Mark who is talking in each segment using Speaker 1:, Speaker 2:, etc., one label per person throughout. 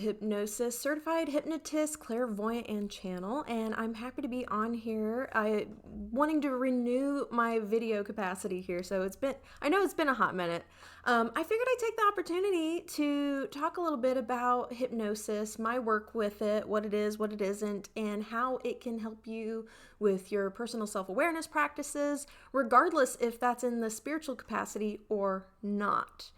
Speaker 1: Hypnosis, certified hypnotist, clairvoyant, and channel, and I'm happy to be on here. Wanting to renew my video capacity here, so I know it's been a hot minute. I figured I'd take the opportunity to talk a little bit about hypnosis, my work with it, what it is, what it isn't, and how it can help you with your personal self-awareness practices, regardless if that's in the spiritual capacity or not.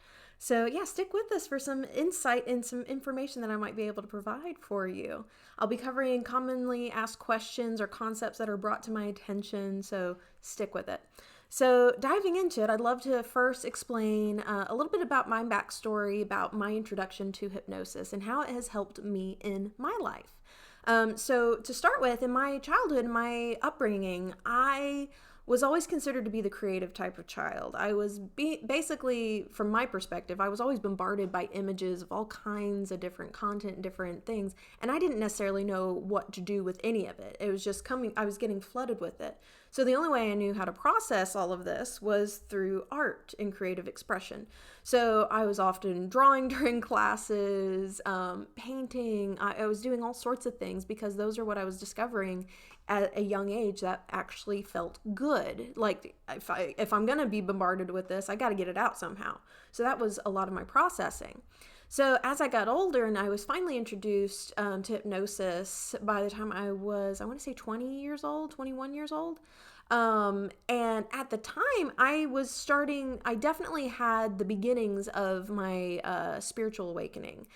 Speaker 1: So yeah, stick with us for some insight and some information that I might be able to provide for you. I'll be covering commonly asked questions or concepts that are brought to my attention, so stick with it. So diving into it, I'd love to first explain a little bit about my backstory, about my introduction to hypnosis and how it has helped me in my life. So to start with, in my childhood, my upbringing, I was always considered to be the creative type of child. I was basically, from my perspective, I was always bombarded by images of all kinds of different content and different things, and I didn't necessarily know what to do with any of it. It was just coming, I was getting flooded with it. So the only way I knew how to process all of this was through art and creative expression. So I was often drawing during classes, painting. I was doing all sorts of things because those are what I was discovering at a young age that actually felt good. Like if I'm gonna be bombarded with this, I got to get it out somehow. So that was a lot of my processing. So as I got older and I was finally introduced to hypnosis by the time I was, I want to say 20 years old, 21 years old. And at the time I definitely had the beginnings of my spiritual awakening.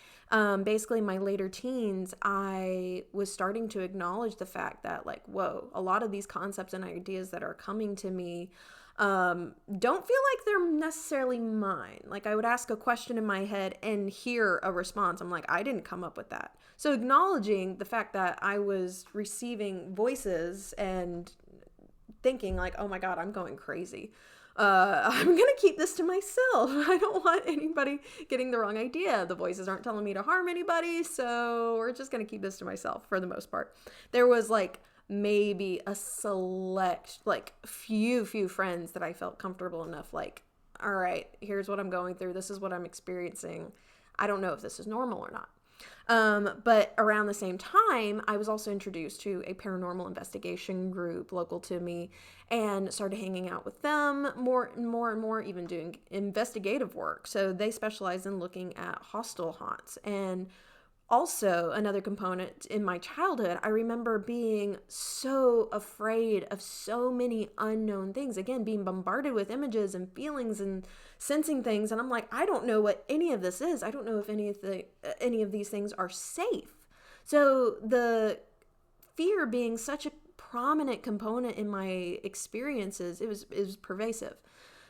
Speaker 1: Basically my later teens, I was starting to acknowledge the fact that like, whoa, a lot of these concepts and ideas that are coming to me don't feel like they're necessarily mine. Like I would ask a question in my head and hear a response. I'm like, I didn't come up with that. So acknowledging the fact that I was receiving voices and thinking like, oh my God, I'm going crazy. I'm going to keep this to myself. I don't want anybody getting the wrong idea. The voices aren't telling me to harm anybody. So we're just going to keep this to myself for the most part. There was like maybe a select, like few friends that I felt comfortable enough, like, all right, here's what I'm going through. This is what I'm experiencing. I don't know if this is normal or not. But around the same time, I was also introduced to a paranormal investigation group local to me and started hanging out with them more and more, even doing investigative work. So they specialize in looking at hostile haunts. And also another component in my childhood, I remember being so afraid of so many unknown things. Again, being bombarded with images and feelings and sensing things. And I'm like, I don't know what any of this is. I don't know if any of these things are safe. So the fear being such a prominent component in my experiences, it was pervasive.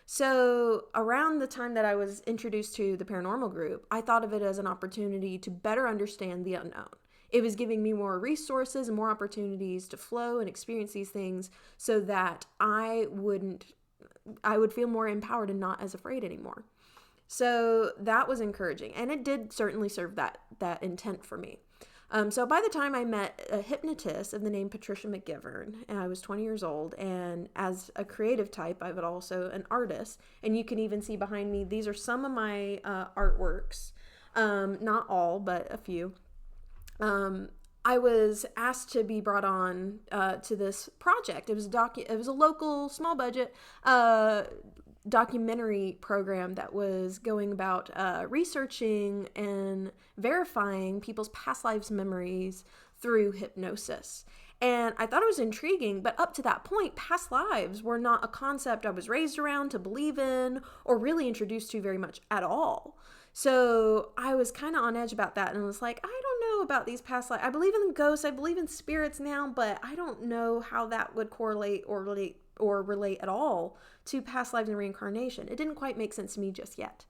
Speaker 1: So around the time that I was introduced to the paranormal group, I thought of it as an opportunity to better understand the unknown. It was giving me more resources and more opportunities to flow and experience these things so that I would feel more empowered and not as afraid anymore. So that was encouraging, and it did certainly serve that intent for me. So by the time I met a hypnotist of the name Patricia McGivern, and I was 20 years old, and as a creative type, I was also an artist, and you can even see behind me, these are some of my artworks, not all, but a few. I was asked to be brought on to this project. It was a local, small budget documentary program that was going about researching and verifying people's past lives memories through hypnosis. And I thought it was intriguing, but up to that point, past lives were not a concept I was raised around to believe in or really introduced to very much at all. So I was kind of on edge about that and was like, I don't know about these past lives. I believe in ghosts, I believe in spirits now, but I don't know how that would correlate or relate at all to past lives and reincarnation. It didn't quite make sense to me just yet.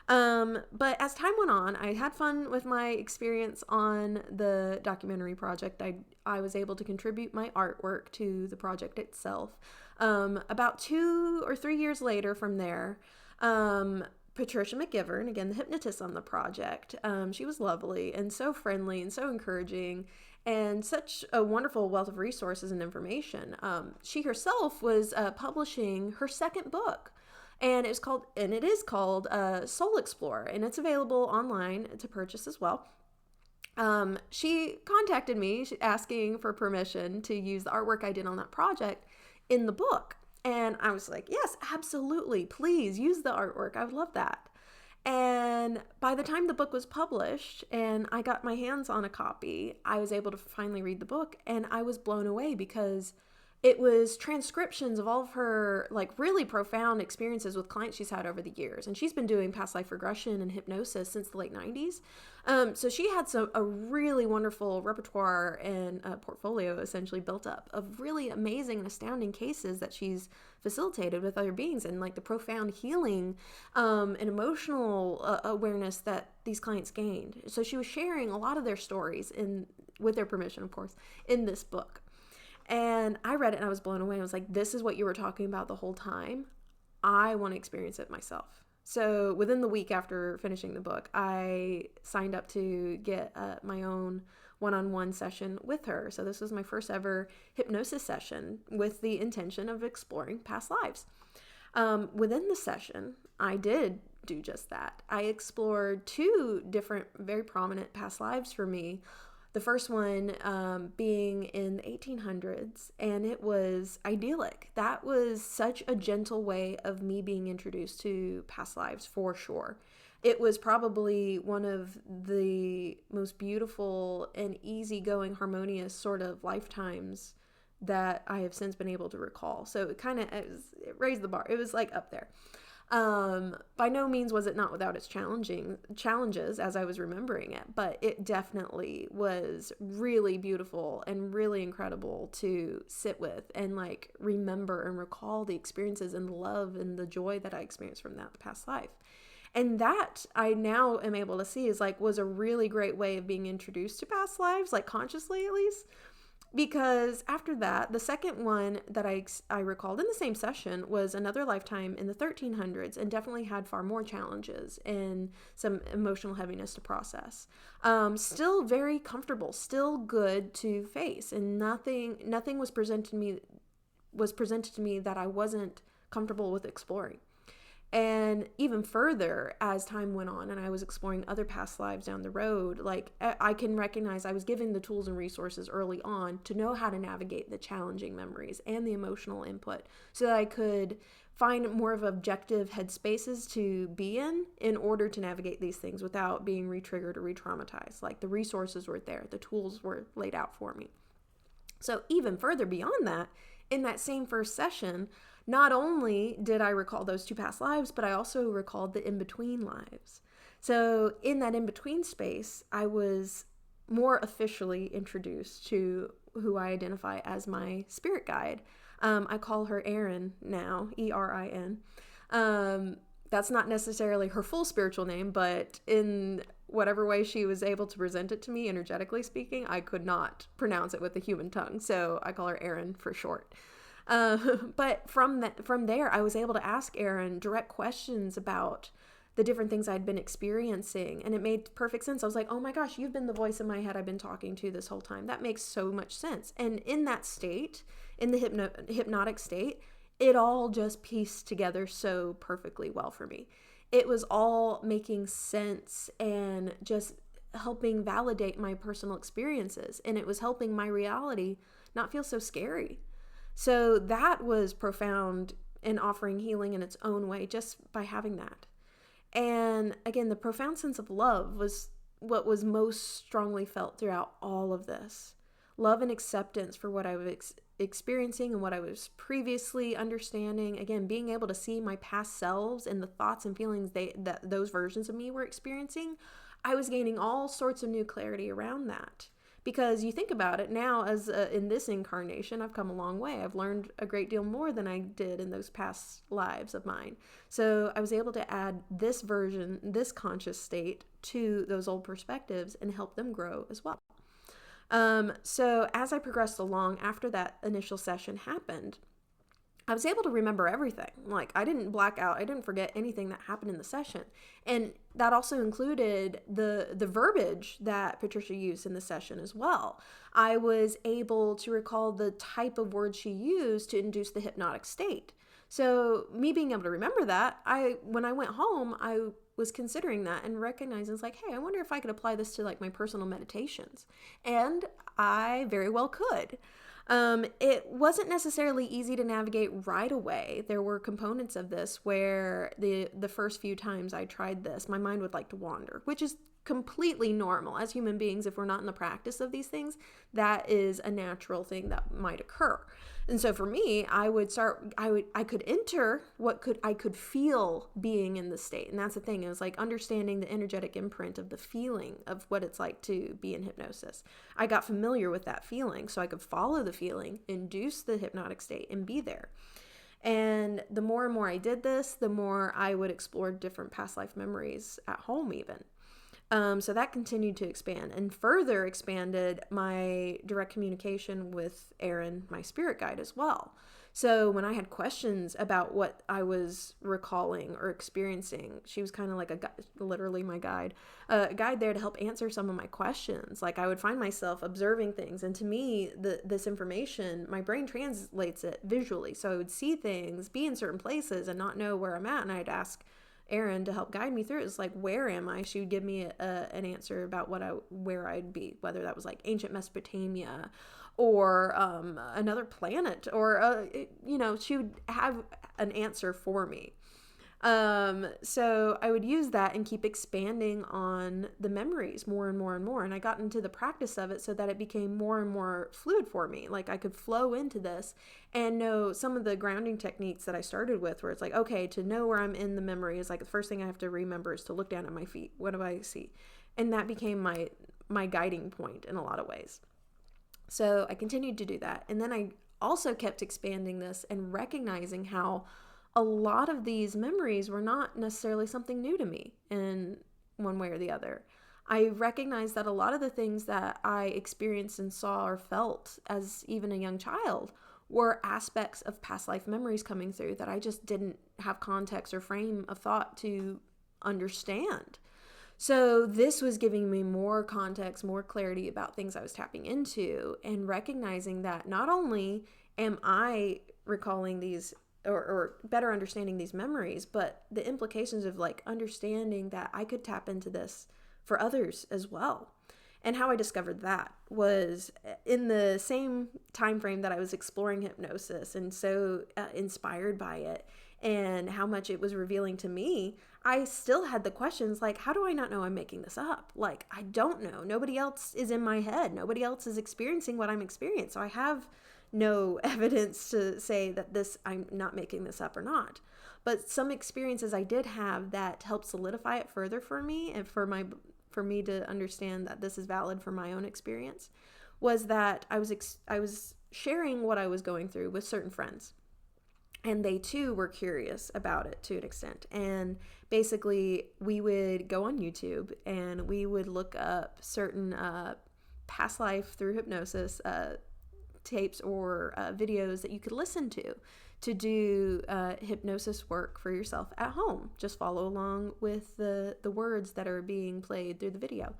Speaker 1: But as time went on, I had fun with my experience on the documentary project. I was able to contribute my artwork to the project itself. About 2 or 3 years later from there, Patricia McGivern, again, the hypnotist on the project, she was lovely and so friendly and so encouraging and such a wonderful wealth of resources and information. She herself was publishing her second book, and it is called Soul Explorer, and it's available online to purchase as well. She contacted me asking for permission to use the artwork I did on that project in the book. And I was like, yes, absolutely. Please use the artwork. I would love that. And by the time the book was published and I got my hands on a copy, I was able to finally read the book, and I was blown away because it was transcriptions of all of her like really profound experiences with clients she's had over the years. And she's been doing past life regression and hypnosis since the late 90s. So she had a really wonderful repertoire and portfolio essentially built up of really amazing and astounding cases that she's facilitated with other beings, and like the profound healing and emotional awareness that these clients gained. So she was sharing a lot of their stories, with their permission, of course, in this book. And I read it and I was blown away. I was like, this is what you were talking about the whole time. I want to experience it myself. So within the week after finishing the book, I signed up to get my own one-on-one session with her. So this was my first ever hypnosis session with the intention of exploring past lives. Within the session, I did do just that. I explored 2 different, very prominent past lives for me. The first one being in the 1800s, and it was idyllic. That was such a gentle way of me being introduced to past lives, for sure. It was probably one of the most beautiful and easygoing, harmonious sort of lifetimes that I have since been able to recall. So it raised the bar. It was like up there. By no means was it not without its challenges as I was remembering it, but it definitely was really beautiful and really incredible to sit with and like remember and recall the experiences and the love and the joy that I experienced from that past life. And that I now am able to see was a really great way of being introduced to past lives, like consciously at least. Because after that, the second one that I recalled in the same session was another lifetime in the 1300s, and definitely had far more challenges and some emotional heaviness to process. Still very comfortable, still good to face, and nothing was presented to me that I wasn't comfortable with exploring. And even further, as time went on and I was exploring other past lives down the road, like I can recognize I was given the tools and resources early on to know how to navigate the challenging memories and the emotional input so that I could find more of objective headspaces to be in order to navigate these things without being re-triggered or re-traumatized. Like the resources were there, the tools were laid out for me. So even further beyond that, in that same first session, not only did I recall those 2 past lives, but I also recalled the in-between lives. So in that in-between space, I was more officially introduced to who I identify as my spirit guide. I call her Erin now, E-R-I-N. That's not necessarily her full spiritual name, but in whatever way she was able to present it to me, energetically speaking, I could not pronounce it with the human tongue. So I call her Erin for short. But from there, I was able to ask Erin direct questions about the different things I'd been experiencing. And it made perfect sense. I was like, oh my gosh, you've been the voice in my head I've been talking to this whole time. That makes so much sense. And in that state, in the hypnotic state, it all just pieced together so perfectly well for me. It was all making sense and just helping validate my personal experiences. And it was helping my reality not feel so scary. So that was profound and offering healing in its own way just by having that. And again, the profound sense of love was what was most strongly felt throughout all of this. Love and acceptance for what I was experiencing and what I was previously understanding. Again, being able to see my past selves and the thoughts and feelings that those versions of me were experiencing. I was gaining all sorts of new clarity around that. Because you think about it now, as in this incarnation, I've come a long way. I've learned a great deal more than I did in those past lives of mine. So I was able to add this version, this conscious state to those old perspectives and help them grow as well. So as I progressed along after that initial session happened, I was able to remember everything. Like I didn't black out. I didn't forget anything that happened in the session. And that also included the verbiage that Patricia used in the session as well. I was able to recall the type of words she used to induce the hypnotic state. So me being able to remember that, when I went home, I was considering that and recognizing it's like, hey, I wonder if I could apply this to like my personal meditations. And I very well could. It wasn't necessarily easy to navigate right away. There were components of this where the first few times I tried this, my mind would like to wander, which is completely normal as human beings. If we're not in the practice of these things, that is a natural thing that might occur. And so for me, I could enter I could feel being in the state. And that's the thing. It was like understanding the energetic imprint of the feeling of what it's like to be in hypnosis. I got familiar with that feeling so I could follow the feeling, induce the hypnotic state, and be there. And the more and more I did this, the more I would explore different past life memories at home even. So that continued to expand and further expanded my direct communication with Erin, my spirit guide, as well. So when I had questions about what I was recalling or experiencing, she was kind of like literally my guide, a guide there to help answer some of my questions. Like I would find myself observing things, and to me, this information, my brain translates it visually. So I would see things, be in certain places, and not know where I'm at, and I'd ask Erin to help guide me through it. It's like, where am I? She would give me an answer about where I'd be, whether that was like ancient Mesopotamia or another planet, or she would have an answer for me. So I would use that and keep expanding on the memories more and more and more. And I got into the practice of it so that it became more and more fluid for me. Like I could flow into this and know some of the grounding techniques that I started with, where it's like, okay, to know where I'm in the memory is like the first thing I have to remember is to look down at my feet. What do I see? And that became my guiding point in a lot of ways. So I continued to do that. And then I also kept expanding this and recognizing how a lot of these memories were not necessarily something new to me in one way or the other. I recognized that a lot of the things that I experienced and saw or felt as even a young child were aspects of past life memories coming through that I just didn't have context or frame of thought to understand. So this was giving me more context, more clarity about things I was tapping into, and recognizing that not only am I recalling these or better understanding these memories, but the implications of like understanding that I could tap into this for others as well. And how I discovered that was in the same time frame that I was exploring hypnosis and so inspired by it and how much it was revealing to me. I still had the questions like, how do I not know I'm making this up? Like, I don't know. Nobody else is in my head. Nobody else is experiencing what I'm experiencing. So I have no evidence to say that I'm not making this up or not. But some experiences I did have that helped solidify it further for me and for me to understand that this is valid for my own experience was that I was sharing what I was going through with certain friends. And they too were curious about it to an extent. And basically we would go on YouTube and we would look up certain past life through hypnosis tapes or videos that you could listen to do hypnosis work for yourself at home. Just follow along with the words that are being played through the video.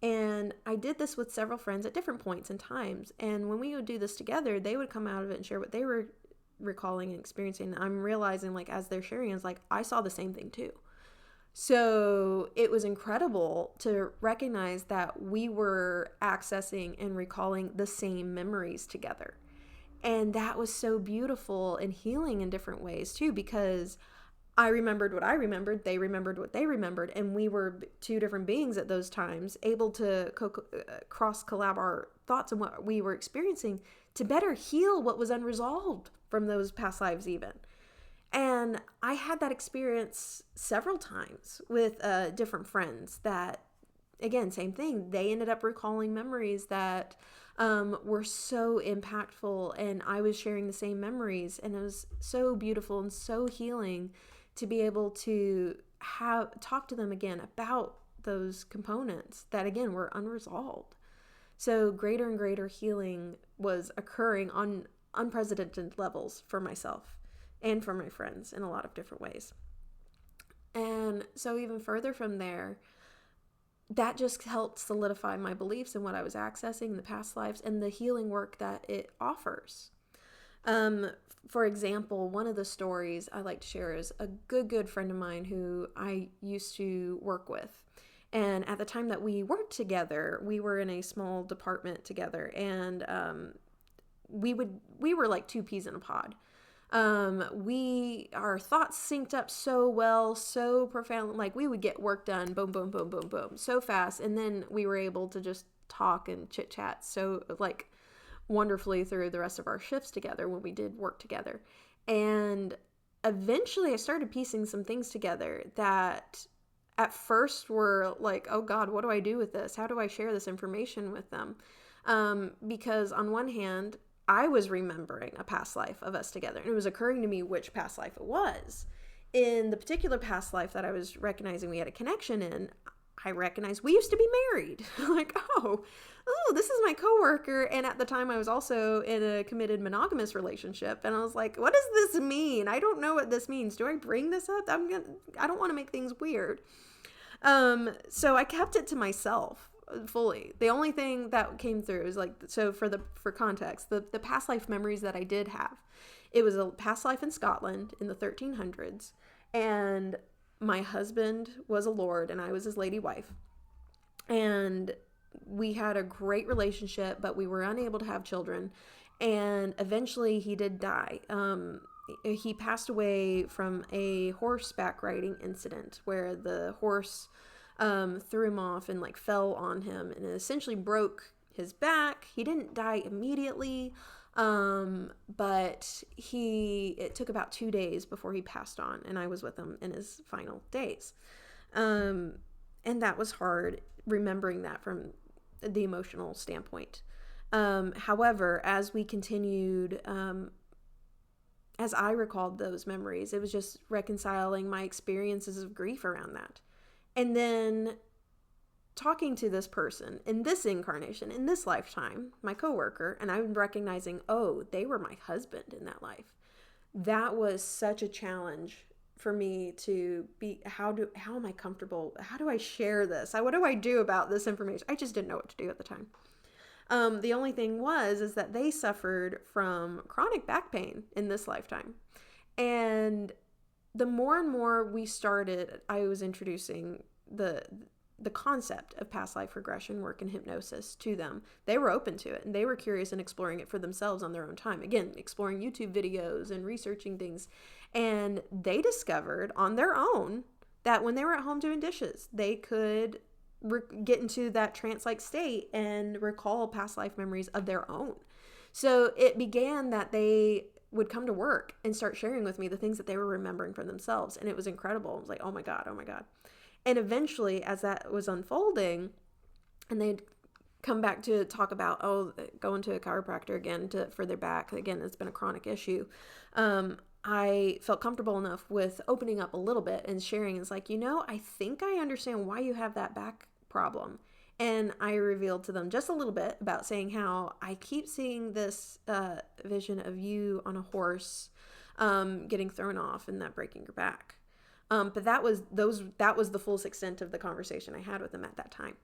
Speaker 1: And I did this with several friends at different points and times. And when we would do this together, they would come out of it and share what they were recalling and experiencing. I'm realizing like as they're sharing, it's like I saw the same thing too. So it was incredible to recognize that we were accessing and recalling the same memories together. And that was so beautiful and healing in different ways too, because I remembered what I remembered, they remembered what they remembered, and we were two different beings at those times, able to cross-collab our thoughts and what we were experiencing to better heal what was unresolved from those past lives even. And I had that experience several times with different friends that, again, same thing. They ended up recalling memories that were so impactful, and I was sharing the same memories, and it was so beautiful and so healing to be able to talk to them again about those components that, again, were unresolved. So greater and greater healing was occurring on unprecedented levels for myself and for my friends in a lot of different ways. And so even further from there, that just helped solidify my beliefs in what I was accessing in the past lives and the healing work that it offers. For example, one of the stories I like to share is a good friend of mine who I used to work with. And at the time that we worked together, we were in a small department together, and we were like two peas in a pod. Our thoughts synced up so well, so profound. Like, we would get work done, boom, boom, boom, boom, boom, so fast, and then we were able to just talk and chit chat so like wonderfully through the rest of our shifts together when we did work together. And eventually I started piecing some things together that at first were like, oh God, what do I do with this? How do I share this information with them? Because on one hand, I was remembering a past life of us together, and it was occurring to me which past life it was. In the particular past life that I was recognizing we had a connection in, I recognized we used to be married. Like, oh, this is my coworker. And at the time I was also in a committed monogamous relationship. And I was like, what does this mean? I don't know what this means. Do I bring this up? I don't want to make things weird. So I kept it to myself fully. The only thing that came through is like, so for context, the past life memories that I did have, it was a past life in Scotland in the 1300s. And my husband was a lord and I was his lady wife. And we had a great relationship, but we were unable to have children. And eventually he did die. He passed away from a horseback riding incident where the horse threw him off and like fell on him and it essentially broke his back. He didn't die immediately, but it took about 2 days before he passed on, and I was with him in his final days. And that was hard, remembering that from the emotional standpoint. However, as we continued, as I recalled those memories, it was just reconciling my experiences of grief around that. And then talking to this person in this incarnation, in this lifetime, my coworker, and I'm recognizing, oh, they were my husband in that life. That was such a challenge for me to be, how am I comfortable? How do I share this? What do I do about this information? I just didn't know what to do at the time. The only thing is that they suffered from chronic back pain in this lifetime. And the more and more I was introducing the concept of past life regression work and hypnosis to them. They were open to it and they were curious and exploring it for themselves on their own time. Again, exploring YouTube videos and researching things. And they discovered on their own that when they were at home doing dishes, they could get into that trance-like state and recall past life memories of their own. So it began that they would come to work and start sharing with me the things that they were remembering for themselves. And it was incredible. I was like, oh my God. And eventually, as that was unfolding, and they'd come back to talk about, going to a chiropractor again for their back. Again, it's been a chronic issue. I felt comfortable enough with opening up a little bit and sharing. It's like, I think I understand why you have that back problem. And I revealed to them just a little bit about saying how I keep seeing this vision of you on a horse getting thrown off and that breaking your back. But that was the full extent of the conversation I had with them at that time.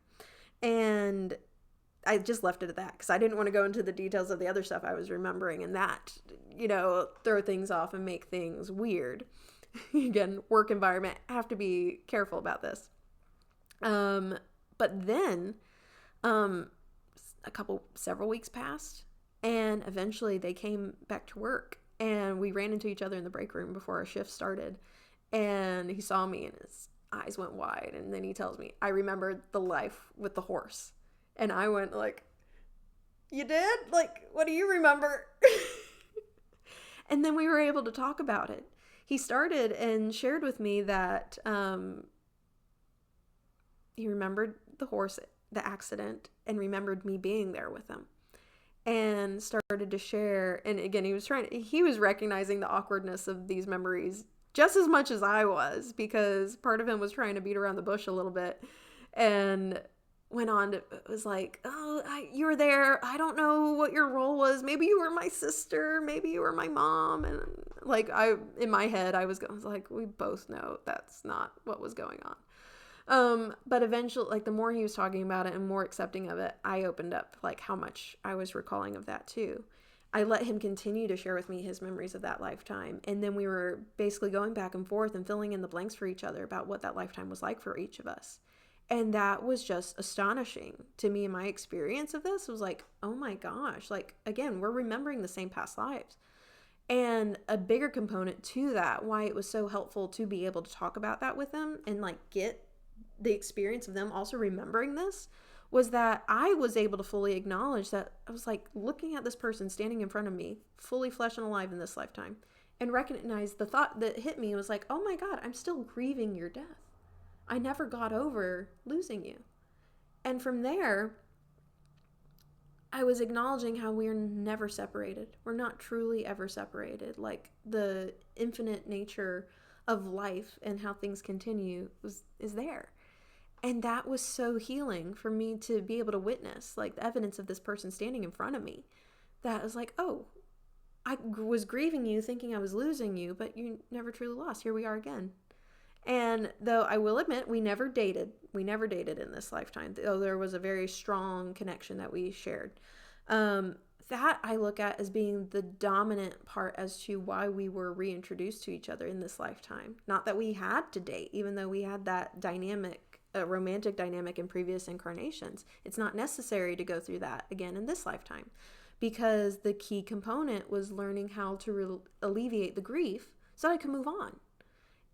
Speaker 1: And I just left it at that because I didn't want to go into the details of the other stuff I was remembering and that, throw things off and make things weird. Again, work environment, have to be careful about this. But then several weeks passed and eventually they came back to work and we ran into each other in the break room before our shift started. And he saw me and his eyes went wide. And then he tells me, I remembered the life with the horse. And I went like, you did? Like, what do you remember? And then we were able to talk about it. He started and shared with me that he remembered the horse, the accident, and remembered me being there with him. And started to share. And again, he was recognizing the awkwardness of these memories just as much as I was, because part of him was trying to beat around the bush a little bit and went on to, it was like, you were there. I don't know what your role was. Maybe you were my sister. Maybe you were my mom. And like, in my head, I was like, we both know that's not what was going on. But eventually, like the more he was talking about it and more accepting of it, I opened up like how much I was recalling of that too. I let him continue to share with me his memories of that lifetime. And then we were basically going back and forth and filling in the blanks for each other about what that lifetime was like for each of us. And that was just astonishing to me. My experience of this was like, oh my gosh, like, again, we're remembering the same past lives. And a bigger component to that, why it was so helpful to be able to talk about that with them and like get the experience of them also remembering this, was that I was able to fully acknowledge that I was like looking at this person standing in front of me, fully flesh and alive in this lifetime, and recognize the thought that hit me was like, oh my God, I'm still grieving your death. I never got over losing you. And from there, I was acknowledging how we are never separated. We're not truly ever separated. Like the infinite nature of life and how things continue is there. And that was so healing for me to be able to witness, like the evidence of this person standing in front of me. That was like, oh, I was grieving you, thinking I was losing you, but you never truly lost. Here we are again. And though I will admit, we never dated in this lifetime, though there was a very strong connection that we shared. That I look at as being the dominant part as to why we were reintroduced to each other in this lifetime. Not that we had to date, even though we had that dynamic, romantic dynamic in previous incarnations. It's not necessary to go through that again in this lifetime, because the key component was learning how to alleviate the grief so that I could move on.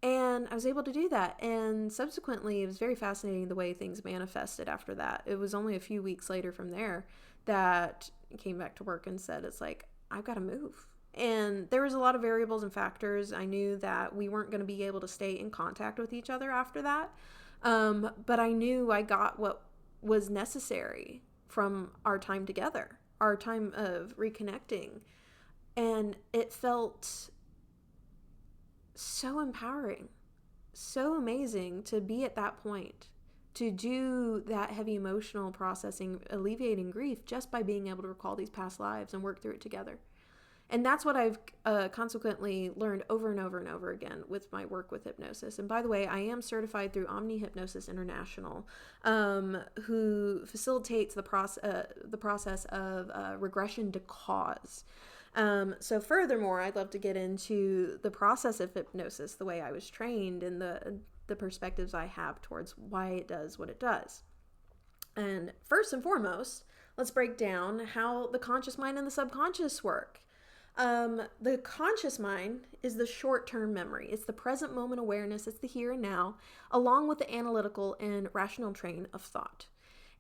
Speaker 1: And I was able to do that. And subsequently, it was very fascinating the way things manifested after that. It was only a few weeks later from there that I came back to work and said, it's like, I've got to move. And there was a lot of variables and factors. I knew that we weren't going to be able to stay in contact with each other after that. But I knew I got what was necessary from our time together, our time of reconnecting. And it felt so empowering, so amazing to be at that point, to do that heavy emotional processing, alleviating grief just by being able to recall these past lives and work through it together. And that's what I've consequently learned over and over and over again with my work with hypnosis. And by the way, I am certified through Hypnosis International, who facilitates the process of regression to cause. So furthermore, I'd love to get into the process of hypnosis, the way I was trained, and the perspectives I have towards why it does what it does. And first and foremost, let's break down how the conscious mind and the subconscious work. The conscious mind is the short-term memory. It's the present moment awareness. It's the here and now, along with the analytical and rational train of thought.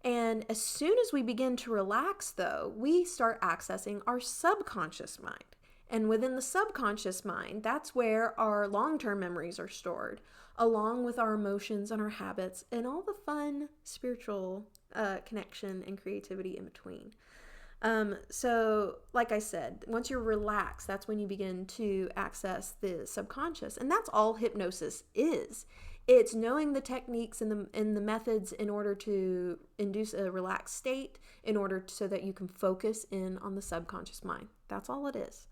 Speaker 1: And as soon as we begin to relax, though, we start accessing our subconscious mind. And within the subconscious mind, that's where our long-term memories are stored, along with our emotions and our habits and all the fun spiritual connection and creativity in between. So like I said, once you're relaxed, that's when you begin to access the subconscious. And that's all hypnosis is. It's knowing the techniques and the methods in order to induce a relaxed state, in order so that you can focus in on the subconscious mind. That's all it is.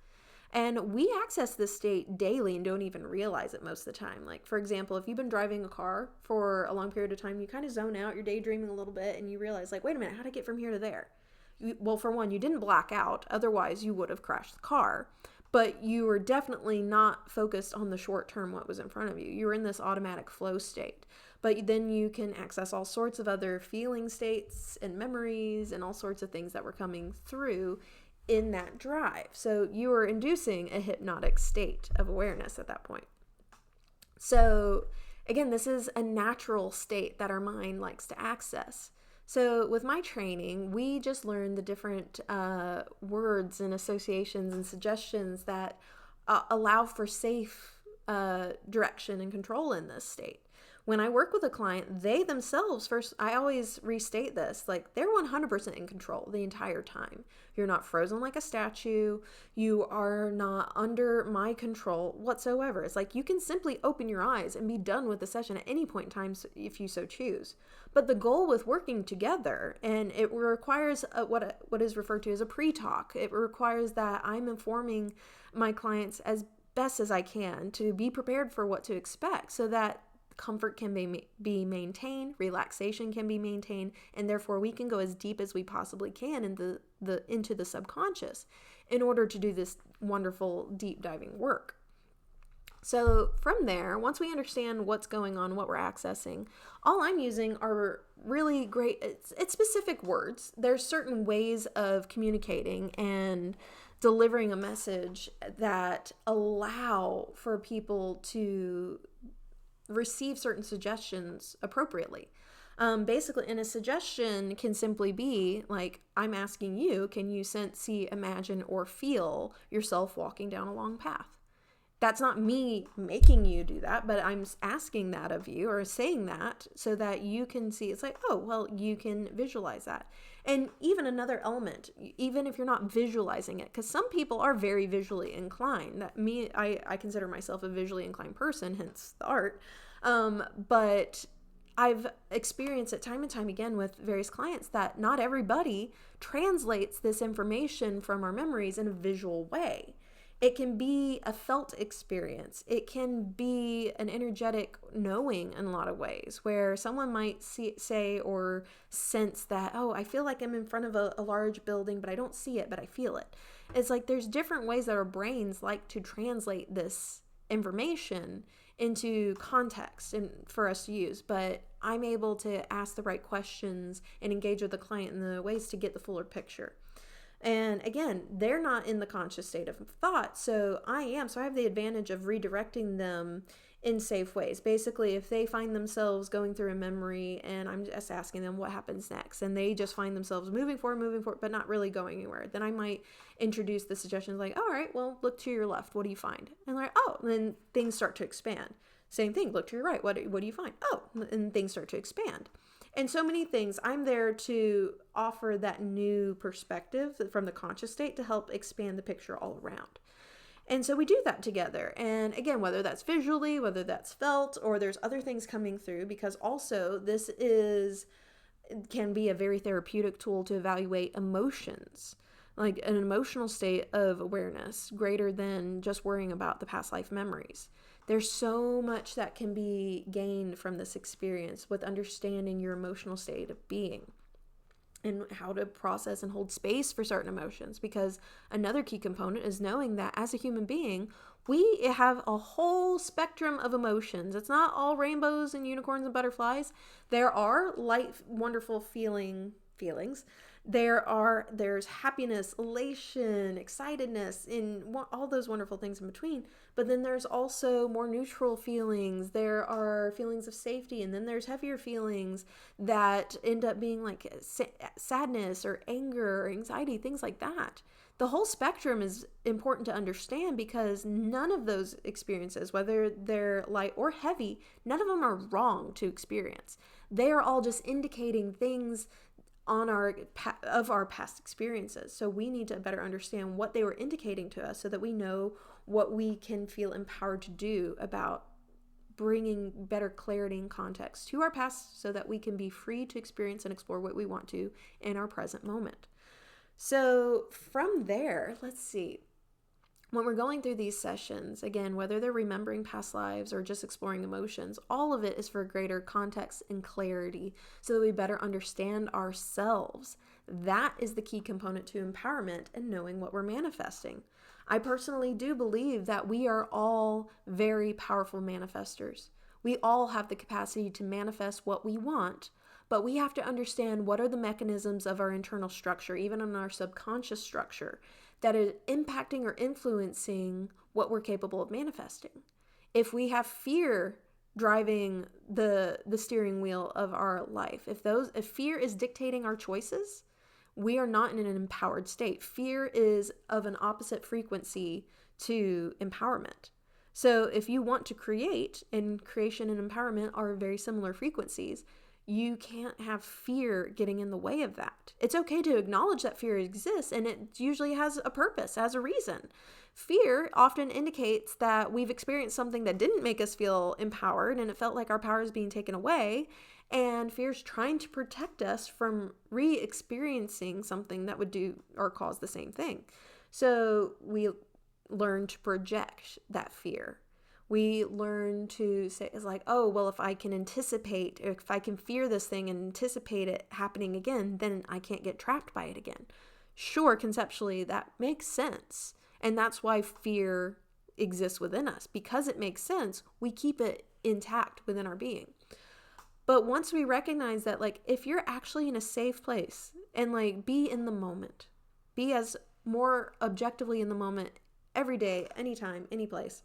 Speaker 1: And we access this state daily and don't even realize it most of the time. Like, for example, if you've been driving a car for a long period of time, you kind of zone out, you're daydreaming a little bit, and you realize, like, wait a minute, how'd I get from here to there? Well, for one, you didn't black out. Otherwise, you would have crashed the car. But you were definitely not focused on the short term, what was in front of you. You were in this automatic flow state. But then you can access all sorts of other feeling states and memories and all sorts of things that were coming through in that drive. So you were inducing a hypnotic state of awareness at that point. So again, this is a natural state that our mind likes to access. So with my training, we just learned the different words and associations and suggestions that allow for safe direction and control in this state. When I work with a client, they themselves, first, I always restate this, like they're 100% in control the entire time. You're not frozen like a statue. You are not under my control whatsoever. It's like you can simply open your eyes and be done with the session at any point in time if you so choose. But the goal with working together, and it requires what is referred to as a pre-talk. It requires that I'm informing my clients as best as I can to be prepared for what to expect so that comfort can be maintained, relaxation can be maintained, and therefore we can go as deep as we possibly can into the subconscious in order to do this wonderful deep diving work. So from there, once we understand what's going on, what we're accessing, all I'm using are really great, it's specific words. There's certain ways of communicating and delivering a message that allow for people to receive certain suggestions appropriately. Basically, and a suggestion can simply be like, I'm asking you, can you sense, see, imagine, or feel yourself walking down a long path? That's not me making you do that, but I'm asking that of you or saying that so that you can see. It's like, oh, well, you can visualize that. And even another element, even if you're not visualizing it, because some people are very visually inclined. I consider myself a visually inclined person, hence the art. But I've experienced it time and time again with various clients that not everybody translates this information from our memories in a visual way. It can be a felt experience. It can be an energetic knowing in a lot of ways, where someone might say or sense that, oh, I feel like I'm in front of a large building, but I don't see it, but I feel it. It's like there's different ways that our brains like to translate this information into context and for us to use, but I'm able to ask the right questions and engage with the client in the ways to get the fuller picture. And again, they're not in the conscious state of thought, so I am. So I have the advantage of redirecting them in safe ways. Basically, if they find themselves going through a memory and I'm just asking them what happens next, and they just find themselves moving forward, but not really going anywhere, then I might introduce the suggestions like, all right, well, look to your left. What do you find? And they're like, oh, and then things start to expand. Same thing, look to your right. What do you find? Oh, and things start to expand. And so many things, I'm there to offer that new perspective from the conscious state to help expand the picture all around. And so we do that together. And again, whether that's visually, whether that's felt, or there's other things coming through, because also this can be a very therapeutic tool to evaluate emotions, like an emotional state of awareness greater than just worrying about the past life memories. There's so much that can be gained from this experience with understanding your emotional state of being and how to process and hold space for certain emotions. Because another key component is knowing that as a human being, we have a whole spectrum of emotions. It's not all rainbows and unicorns and butterflies. There are light, wonderful feelings. There's happiness, elation, excitedness, and all those wonderful things in between. But then there's also more neutral feelings. There are feelings of safety, and then there's heavier feelings that end up being like sadness or anger or anxiety, things like that. The whole spectrum is important to understand because none of those experiences, whether they're light or heavy, none of them are wrong to experience. They are all just indicating things of our past experiences. So we need to better understand what they were indicating to us so that we know what we can feel empowered to do about bringing better clarity and context to our past so that we can be free to experience and explore what we want to in our present moment. So from there, let's see. When we're going through these sessions, again, whether they're remembering past lives or just exploring emotions, all of it is for greater context and clarity so that we better understand ourselves. That is the key component to empowerment and knowing what we're manifesting. I personally do believe that we are all very powerful manifestors. We all have the capacity to manifest what we want, but we have to understand what are the mechanisms of our internal structure, even in our subconscious structure, that is impacting or influencing what we're capable of manifesting. If we have fear driving the steering wheel of our life, if fear is dictating our choices, we are not in an empowered state. Fear is of an opposite frequency to empowerment. So if you want to create, and creation and empowerment are very similar frequencies, you can't have fear getting in the way of that. It's okay to acknowledge that fear exists, and it usually has a purpose, has a reason. Fear often indicates that we've experienced something that didn't make us feel empowered, and it felt like our power is being taken away, and fear is trying to protect us from re-experiencing something that would do or cause the same thing. So we learn to project that fear. We learn to say, it's like, oh, well, if I can anticipate, if I can fear this thing and anticipate it happening again, then I can't get trapped by it again. sure, conceptually, that makes sense. And that's why fear exists within us. Because it makes sense, we keep it intact within our being. But once we recognize that, like, if you're actually in a safe place and, like, be in the moment, be as more objectively in the moment every day, anytime, any place.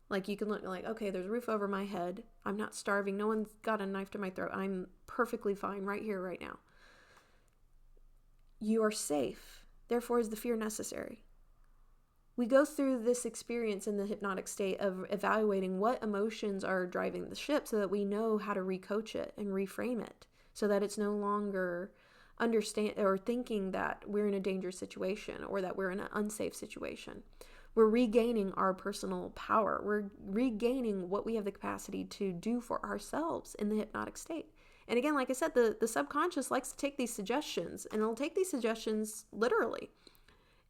Speaker 1: Like, you can look like, okay, there's a roof over my head. I'm not starving. No one's got a knife to my throat. I'm perfectly fine right here, right now. You are safe. Therefore, is the fear necessary? We go through this experience in the hypnotic state of evaluating what emotions are driving the ship so that we know how to recoach it and reframe it so that it's no longer understand or thinking that we're in a dangerous situation or that we're in an unsafe situation. We're regaining our personal power. We're regaining what we have the capacity to do for ourselves in the hypnotic state. And again, like I said, the subconscious likes to take these suggestions, and it'll take these suggestions literally.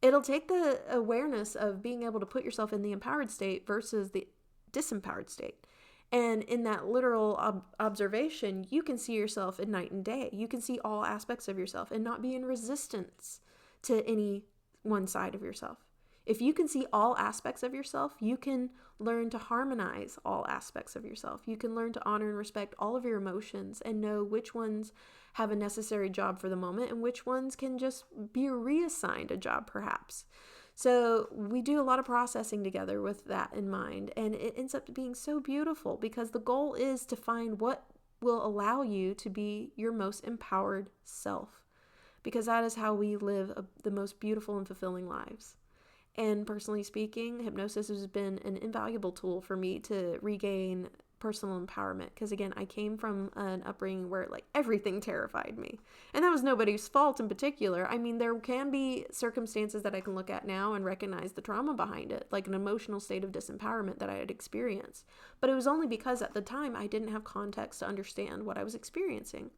Speaker 1: It'll take the awareness of being able to put yourself in the empowered state versus the disempowered state. And in that literal observation, you can see yourself in night and day. You can see all aspects of yourself and not be in resistance to any one side of yourself. If you can see all aspects of yourself, you can learn to harmonize all aspects of yourself. You can learn to honor and respect all of your emotions and know which ones have a necessary job for the moment and which ones can just be reassigned a job perhaps. So we do a lot of processing together with that in mind, and it ends up being so beautiful because the goal is to find what will allow you to be your most empowered self, because that is how we live the most beautiful and fulfilling lives. And personally speaking, hypnosis has been an invaluable tool for me to regain personal empowerment. Because again, I came from an upbringing where like everything terrified me. And that was nobody's fault in particular. I mean, there can be circumstances that I can look at now and recognize the trauma behind it, like an emotional state of disempowerment that I had experienced. But it was only because at the time I didn't have context to understand what I was experiencing.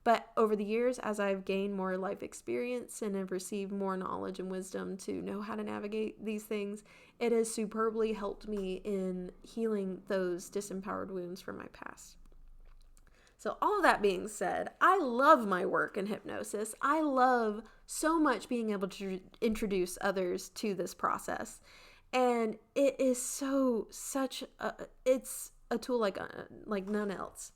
Speaker 1: But over the years, as I've gained more life experience and have received more knowledge and wisdom to know how to navigate these things, it has superbly helped me in healing those disempowered wounds from my past. So all of that being said, I love my work in hypnosis. I love so much being able to introduce others to this process. And it is it's a tool like none else.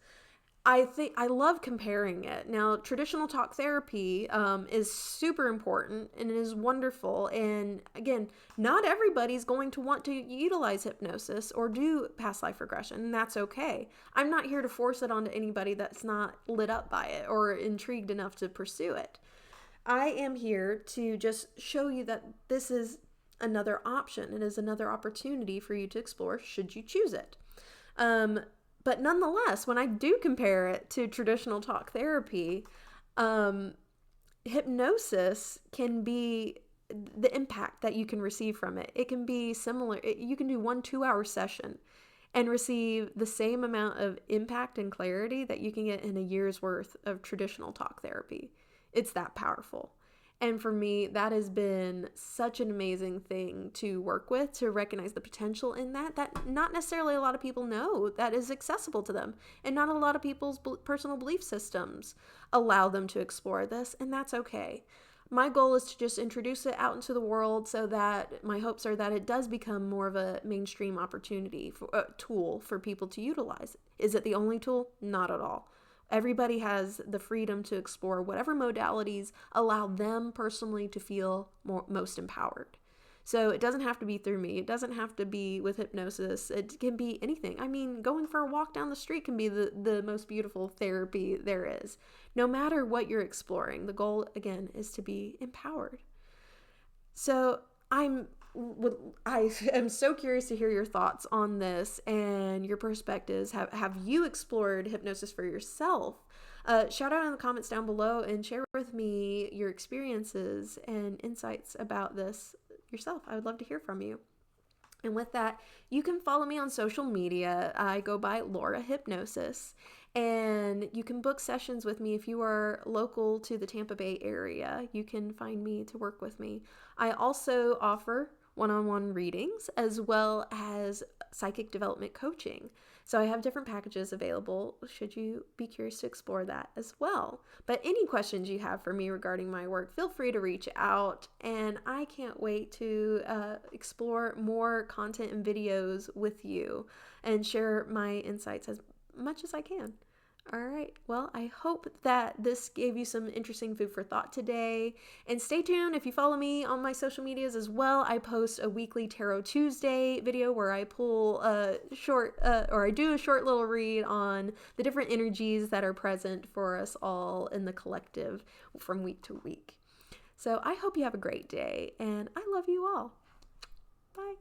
Speaker 1: I love comparing it. Now, traditional talk therapy is super important and it is wonderful. And again, not everybody's going to want to utilize hypnosis or do past life regression, and that's okay. I'm not here to force it onto anybody that's not lit up by it or intrigued enough to pursue it. I am here to just show you that this is another option. It is another opportunity for you to explore should you choose it. But nonetheless, when I do compare it to traditional talk therapy, hypnosis can be the impact that you can receive from it. It can be similar. You can do 1 2-hour session and receive the same amount of impact and clarity that you can get in a year's worth of traditional talk therapy. It's that powerful. And for me, that has been such an amazing thing to work with, to recognize the potential in that not necessarily a lot of people know that is accessible to them. And not a lot of people's personal belief systems allow them to explore this, and that's okay. My goal is to just introduce it out into the world so that my hopes are that it does become more of a mainstream opportunity, tool for people to utilize. Is it the only tool? Not at all. Everybody has the freedom to explore whatever modalities allow them personally to feel most empowered. So it doesn't have to be through me. It doesn't have to be with hypnosis. It can be anything. I mean, going for a walk down the street can be the most beautiful therapy there is. No matter what you're exploring, the goal, again, is to be empowered. So I am so curious to hear your thoughts on this and your perspectives. Have you explored hypnosis for yourself? Shout out in the comments down below and share with me your experiences and insights about this yourself. I would love to hear from you. And with that, you can follow me on social media. I go by Lora Hypnosis. And you can book sessions with me if you are local to the Tampa Bay area. You can find me to work with me. I also offer one-on-one readings as well as psychic development coaching. So I have different packages available should you be curious to explore that as well. But any questions you have for me regarding my work, feel free to reach out. And I can't wait to explore more content and videos with you and share my insights as much as I can. All right. Well, I hope that this gave you some interesting food for thought today. And stay tuned. If you follow me on my social medias as well, I post a weekly Tarot Tuesday video where I pull a short, or I do a short little read on the different energies that are present for us all in the collective from week to week. So I hope you have a great day, and I love you all. Bye.